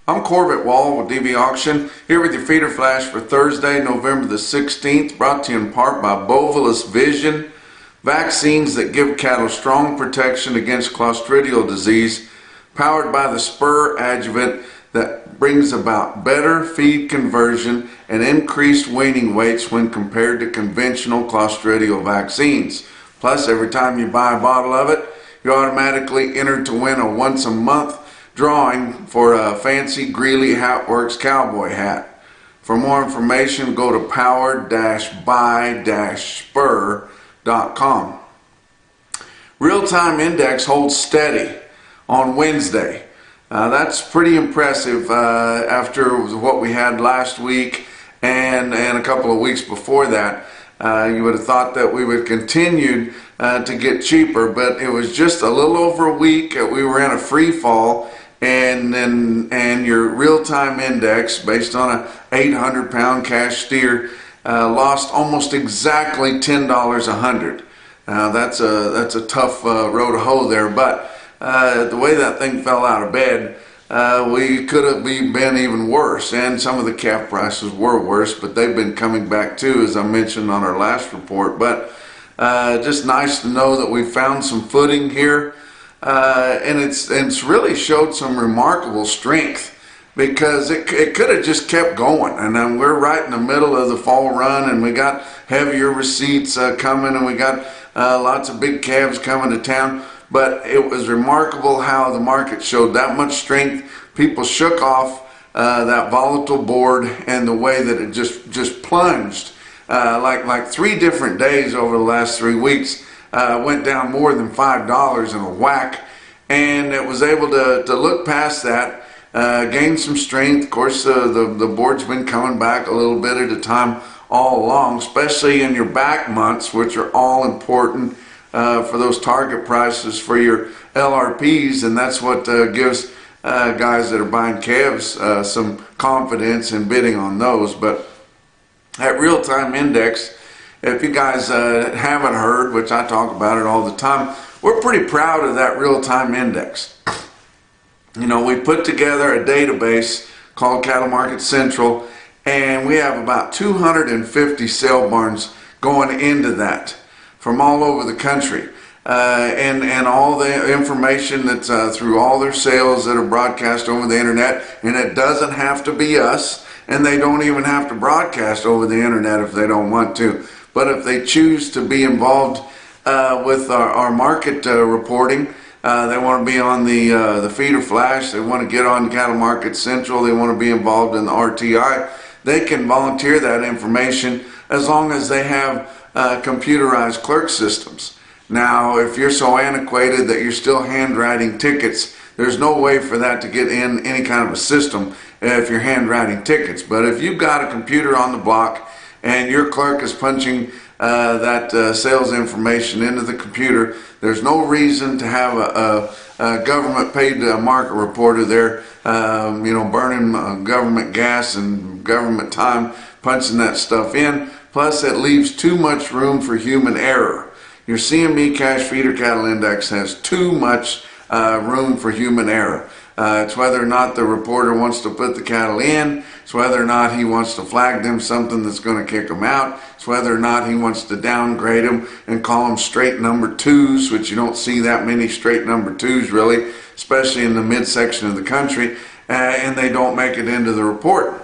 I'm Corbett Wall with DVAuction, here with your feeder flash for Thursday, November the 16th, brought to you in part by Bovalus Vision, vaccines that give cattle strong protection against clostridial disease, powered by the spur adjuvant that brings about better feed conversion and increased weaning weights when compared to conventional clostridial vaccines. Plus, every time you buy a bottle of it, you're automatically entered to win a once-a-month drawing for a fancy Greeley Hatworks cowboy hat. For more information, go to powered-by-spur.com. Real-time index holds steady on Wednesday. That's pretty impressive after what we had last week and a couple of weeks before that. You would have thought that we would continue to get cheaper, but it was just a little over a week. We were in a free fall, and your real-time index, based on a 800-pound cash steer, lost almost exactly $10 a hundred. That's a tough row to hoe there, but the way that thing fell out of bed, we could have been even worse, and some of the calf prices were worse, but they've been coming back too, as I mentioned on our last report. But just nice to know that we found some footing here, and it's really showed some remarkable strength, because it could have just kept going, and then we're right in the middle of the fall run, and we got heavier receipts coming, and we got lots of big calves coming to town. But it was remarkable how the market showed that much strength. People shook off that volatile board, and the way that it just plunged, like 3 different days over the last 3 weeks, went down more than $5 in a whack, and it was able to look past that, gain some strength. Of course, the board's been coming back a little bit at a time all along, especially in your back months, which are all important for those target prices for your LRPs, and that's what gives guys that are buying calves some confidence in bidding on those. But that real-time index, if you guys haven't heard, which I talk about it all the time, we're pretty proud of that real-time index. You know, we put together a database called Cattle Market Central, and we have about 250 sale barns going into that from all over the country, and all the information that's through all their sales that are broadcast over the internet. And it doesn't have to be us, and they don't even have to broadcast over the internet if they don't want to. But if they choose to be involved with our market reporting, they want to be on the feeder flash, they want to get on Cattle Market Central, they want to be involved in the RTI, they can volunteer that information as long as they have computerized clerk systems. Now, if you're so antiquated that you're still handwriting tickets, there's no way for that to get in any kind of a system if you're handwriting tickets. But if you've got a computer on the block and your clerk is punching that sales information into the computer, there's no reason to have a government paid market reporter there, burning government gas and government time punching that stuff in. Plus, it leaves too much room for human error. Your CME Cash Feeder Cattle Index has too much room for human error. It's whether or not the reporter wants to put the cattle in. It's whether or not he wants to flag them something that's going to kick them out. It's whether or not he wants to downgrade them and call them straight number 2s, which you don't see that many straight number 2s really, especially in the midsection of the country, and they don't make it into the report.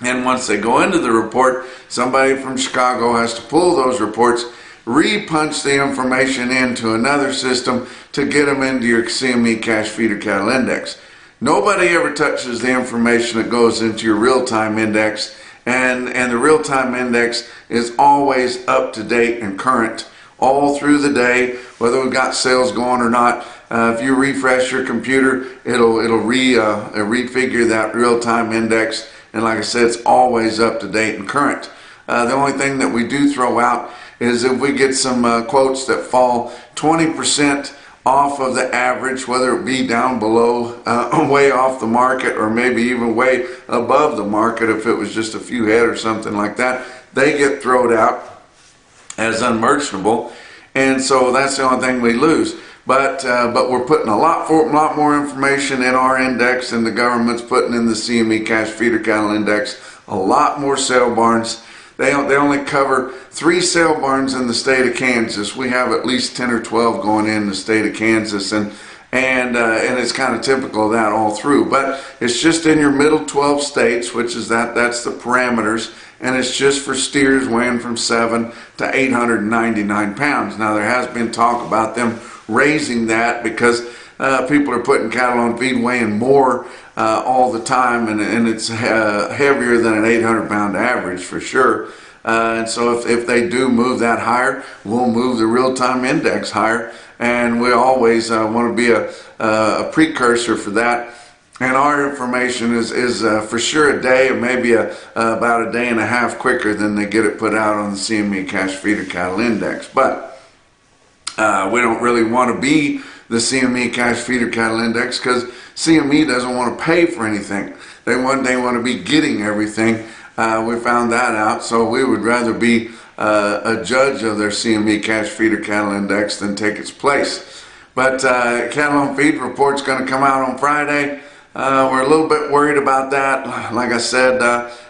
And once they go into the report, somebody from Chicago has to pull those reports, re-punch the information into another system to get them into your CME Cash Feeder Cattle Index. Nobody ever touches the information that goes into your real-time index, and the real-time index is always up to date and current all through the day, whether we've got sales going or not. If you refresh your computer, it'll refigure that real-time index. And like I said, it's always up to date and current. The only thing that we do throw out is if we get some quotes that fall 20% off of the average, whether it be down below, way off the market, or maybe even way above the market if it was just a few head or something like that, they get thrown out as unmerchantable. And so that's the only thing we lose. but we're putting a lot more information in our index than the government's putting in the CME Cash Feeder Cattle Index. A lot more sale barns. They only cover 3 sale barns in the state of Kansas. We have at least 10 or 12 going in the state of Kansas, and it's kind of typical of that all through. But it's just in your middle 12 states, which is that's the parameters, and it's just for steers weighing from 7 to 899 pounds. Now there has been talk about them raising that because people are putting cattle on feed weighing more all the time, and it's heavier than an 800-pound average for sure. And so if they do move that higher, we'll move the real-time index higher, and we always want to be a precursor for that. And our information is for sure a day, or maybe about a day and a half quicker than they get it put out on the CME Cash Feeder Cattle Index. But we don't really want to be the CME Cash Feeder Cattle Index because CME doesn't want to pay for anything. They want to be getting everything. We found that out, so we would rather be a judge of their CME Cash Feeder Cattle Index than take its place. But cattle on feed report's going to come out on Friday. We're a little bit worried about that. Like I said,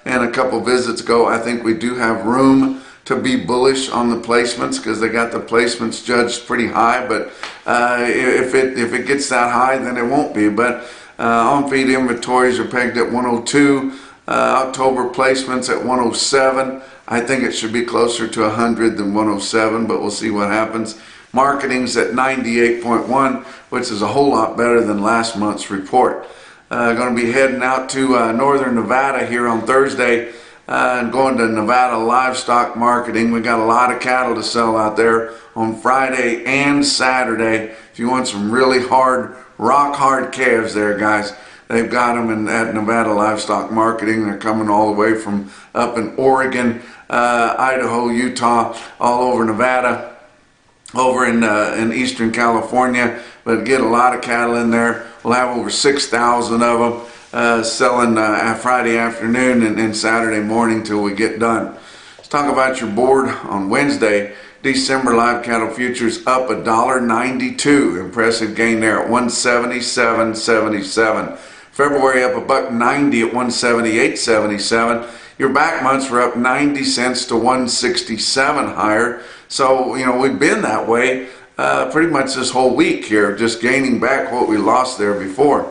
and a couple visits ago, I think we do have room to be bullish on the placements because they got the placements judged pretty high. But if it gets that high, then it won't be. But on feed inventories are pegged at 102. October placements at 107. I think it should be closer to 100 than 107, but we'll see what happens. Marketing's at 98.1, which is a whole lot better than last month's report. Going to be heading out to northern Nevada here on Thursday and going to Nevada livestock marketing. We got a lot of cattle to sell out there on Friday and Saturday. If you want some really hard, rock hard calves there, guys, they've got them at Nevada livestock marketing. They're coming all the way from up in Oregon, Idaho, Utah, all over Nevada, over in eastern California. But get a lot of cattle in there. We'll have over 6,000 of them selling Friday afternoon and Saturday morning till we get done. Let's talk about your board on Wednesday. December live cattle futures up $1.92. Impressive gain there at 177.77. February up $1.90 at 178.77. Your back months were up 90 cents to 167 higher. So, you know, we've been that way pretty much this whole week here, just gaining back what we lost there before.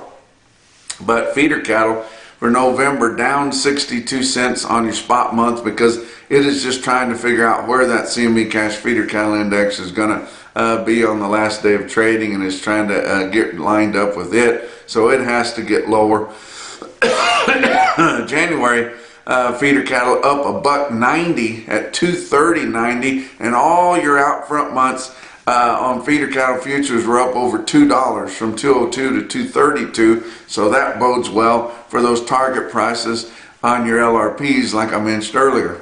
But feeder cattle for November down 62 cents on your spot month because it is just trying to figure out where that CME Cash Feeder Cattle Index is going to be on the last day of trading, and is trying to get lined up with it. So it has to get lower. January feeder cattle up $1.90 at 230.90, and all your out front months on feeder cattle futures were up over $2 from 202 to 232. So that bodes well for those target prices on your LRPs, like I mentioned earlier.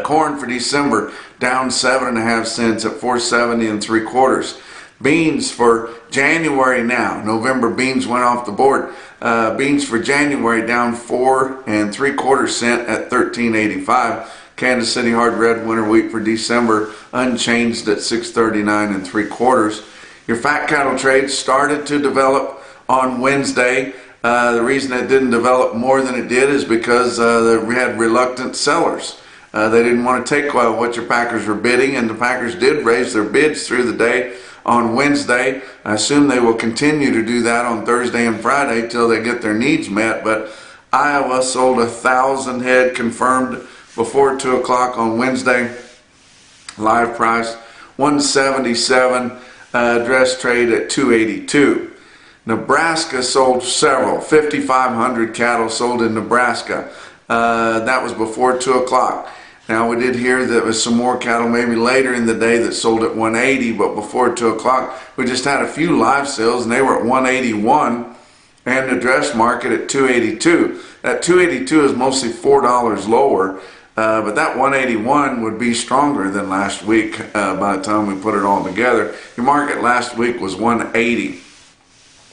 Corn for December down 7.5 cents at 470 3/4. Beans for January now. November beans went off the board. Beans for January down 4 3/4 cents at 13.85. Kansas City hard red winter wheat for December unchanged at 639 3/4. Your fat cattle trade started to develop on Wednesday. The reason it didn't develop more than it did is because we had reluctant sellers. They didn't want to take what your packers were bidding, and the packers did raise their bids through the day on Wednesday. I assume they will continue to do that on Thursday and Friday till they get their needs met. But Iowa sold 1,000 head confirmed before 2 o'clock on Wednesday. Live price 177, dress trade at 282. Nebraska sold several, 5,500 cattle sold in Nebraska. That was before 2 o'clock. Now we did hear that there was some more cattle maybe later in the day that sold at 180, but before 2 o'clock we just had a few live sales and they were at 181, and the dress market at 282. That 282 is mostly $4 lower, but that 181 would be stronger than last week by the time we put it all together. Your market last week was 180.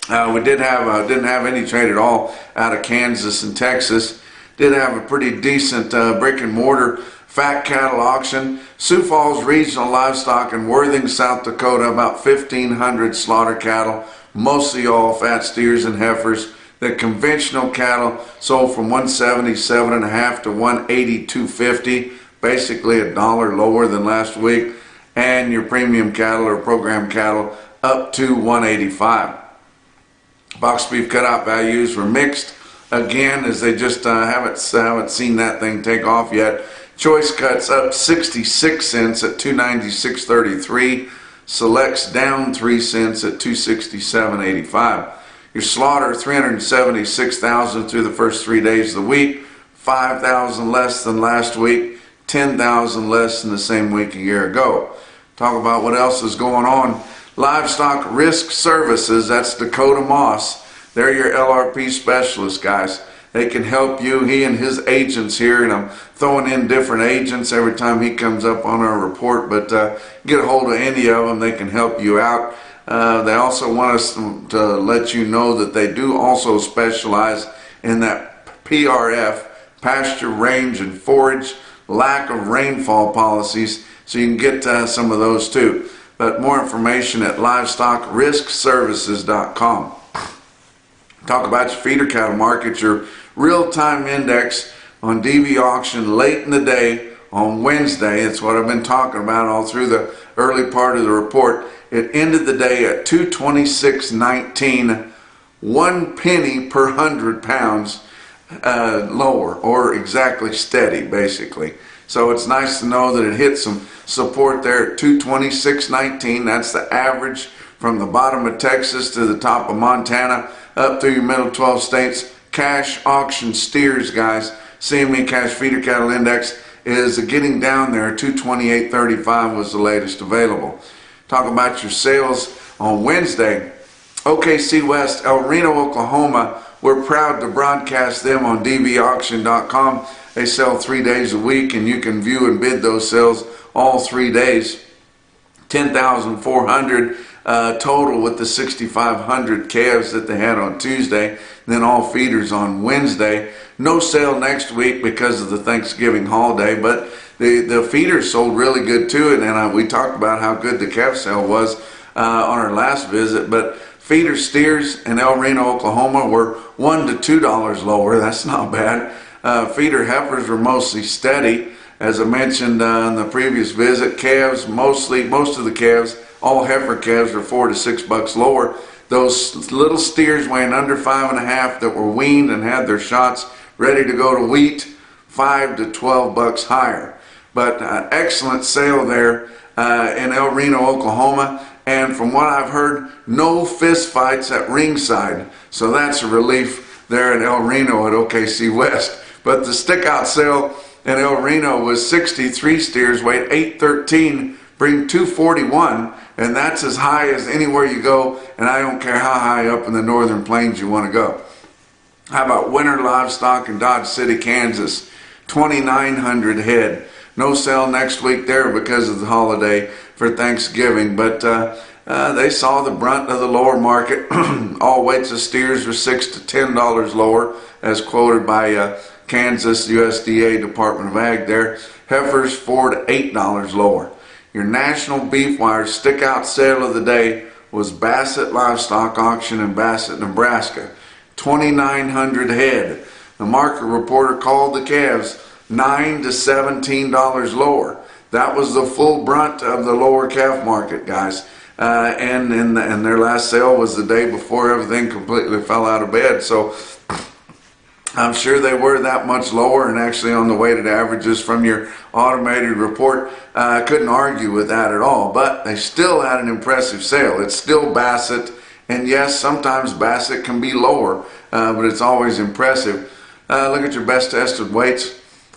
We didn't have any trade at all out of Kansas and Texas. Did have a pretty decent brick and mortar Fat cattle auction, Sioux Falls Regional Livestock in Worthing, South Dakota, about 1,500 slaughter cattle, mostly all fat steers and heifers. The conventional cattle sold from $177.50 to $182.50, basically $1 lower than last week, and your premium cattle or program cattle up to $185. Box beef cutout values were mixed again, as they just haven't seen that thing take off yet. Choice cuts up 66 cents at $296.33. Selects down 3 cents at $267.85. Your slaughter, 376,000 through the first 3 days of the week, 5,000 less than last week, 10,000 less than the same week a year ago. Talk about what else is going on. Livestock Risk Services, that's Dakota Moss. They're your LRP specialists, guys. They can help you, he and his agents here, and I'm throwing in different agents every time he comes up on our report, but get a hold of any of them, they can help you out. They also want us to let you know that they do also specialize in that PRF, pasture, range, and forage, lack of rainfall policies, so you can get some of those too. But more information at livestockriskservices.com. Talk about your feeder cattle market, your real-time index on DVAuction late in the day on Wednesday. It's what I've been talking about all through the early part of the report. It ended the day at 226.19, 1 penny per 100 pounds lower, or exactly steady, basically. So it's nice to know that it hit some support there at 226.19. That's the average from the bottom of Texas to the top of Montana, up through your middle 12 states. Cash auction steers, guys. CME Cash Feeder Cattle Index is getting down there. 228.35 was the latest available. Talk about your sales on Wednesday. OKC West, El Reno, Oklahoma. We're proud to broadcast them on DVAuction.com. They sell 3 days a week, and you can view and bid those sales all 3 days. 10,400 total with the 6,500 calves that they had on Tuesday. Then all feeders on Wednesday. No sale next week because of the Thanksgiving holiday, but the feeders sold really good too, and we talked about how good the calf sale was on our last visit. But feeder steers in El Reno, Oklahoma were $1 to $2 lower. That's not bad. Feeder heifers were mostly steady, as I mentioned in the previous visit. Calves, most of the calves, all heifer calves, are $4 to $6 lower. Those little steers weighing under 5.5 that were weaned and had their shots ready to go to wheat, $5 to $12 higher. But excellent sale there in El Reno, Oklahoma. And from what I've heard, no fist fights at ringside. So that's a relief there in El Reno at OKC West. But the stick-out sale in El Reno was 63 steers, weighed 813, bring 241, and that's as high as anywhere you go, and I don't care how high up in the northern plains you want to go. How about winter livestock in Dodge City, Kansas? 2,900 head. No sale next week there because of the holiday for Thanksgiving, but they saw the brunt of the lower market. All weights of steers were $6 to $10 lower, as quoted by Kansas USDA Department of Ag there. Heifers $4 to $8 lower. Your NationalBeefWire stick-out sale of the day was Bassett Livestock Auction in Bassett, Nebraska. 2,900 head. The market reporter called the calves $9 to $17 lower. That was the full brunt of the lower calf market, guys. And their last sale was the day before everything completely fell out of bed. So I'm sure they were that much lower, and actually on the weighted averages from your automated report, I couldn't argue with that at all. But they still had an impressive sale. It's still Bassett, and yes, sometimes Bassett can be lower, but it's always impressive. Look at your best tested weights.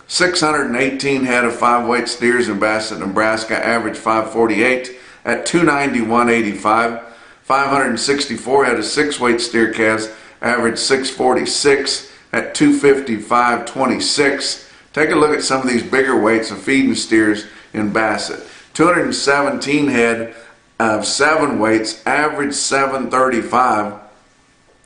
618 head of 5-weight steers in Bassett, Nebraska, average 548 at 291.85. 564 head of 6-weight steer calves, average 646 at 255.26. Take a look at some of these bigger weights of feeding steers in Bassett. 217 head of 7 weights, average 735,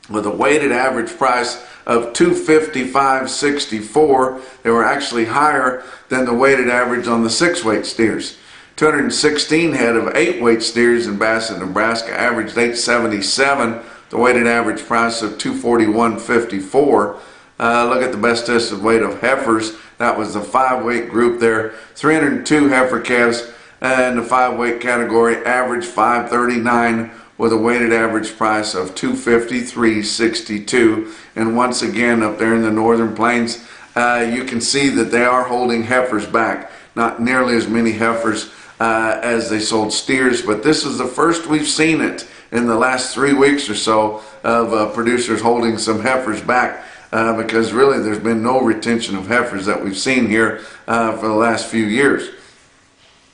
with a weighted average price of 255.64. They were actually higher than the weighted average on the 6-weight steers. 216 head of 8-weight steers in Bassett, Nebraska averaged 877, the weighted average price of 241.54. Look at the best tested weight of heifers. That was the 5-weight group there. 302 heifer calves in the 5-weight category averaged 539 with a weighted average price of 253.62. And once again, up there in the northern plains, you can see that they are holding heifers back. Not nearly as many heifers as they sold steers, but this is the first we've seen it in the last 3 weeks or so of producers holding some heifers back, because really there's been no retention of heifers that we've seen here for the last few years.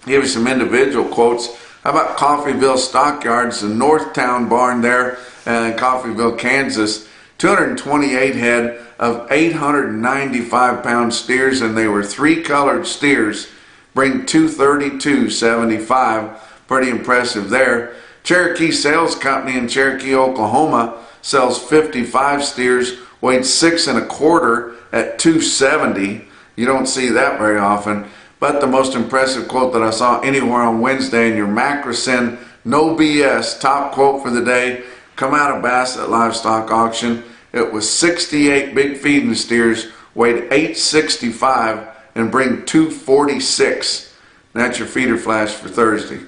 Give you some individual quotes. How about Coffeyville Stockyards, the Northtown barn there in Coffeyville, Kansas? 228 head of 895-pound steers, and they were 3-colored steers. Bring 232.75. Pretty impressive there. Cherokee Sales Company in Cherokee, Oklahoma sells 55 steers, weighed 6 1/4 at 270. You don't see that very often. But the most impressive quote that I saw anywhere on Wednesday in your Macrocin No BS top quote for the day, come out of Bassett Livestock Auction. It was 68 big feeding steers, weighed 865 and bring 246. That's your feeder flash for Thursday.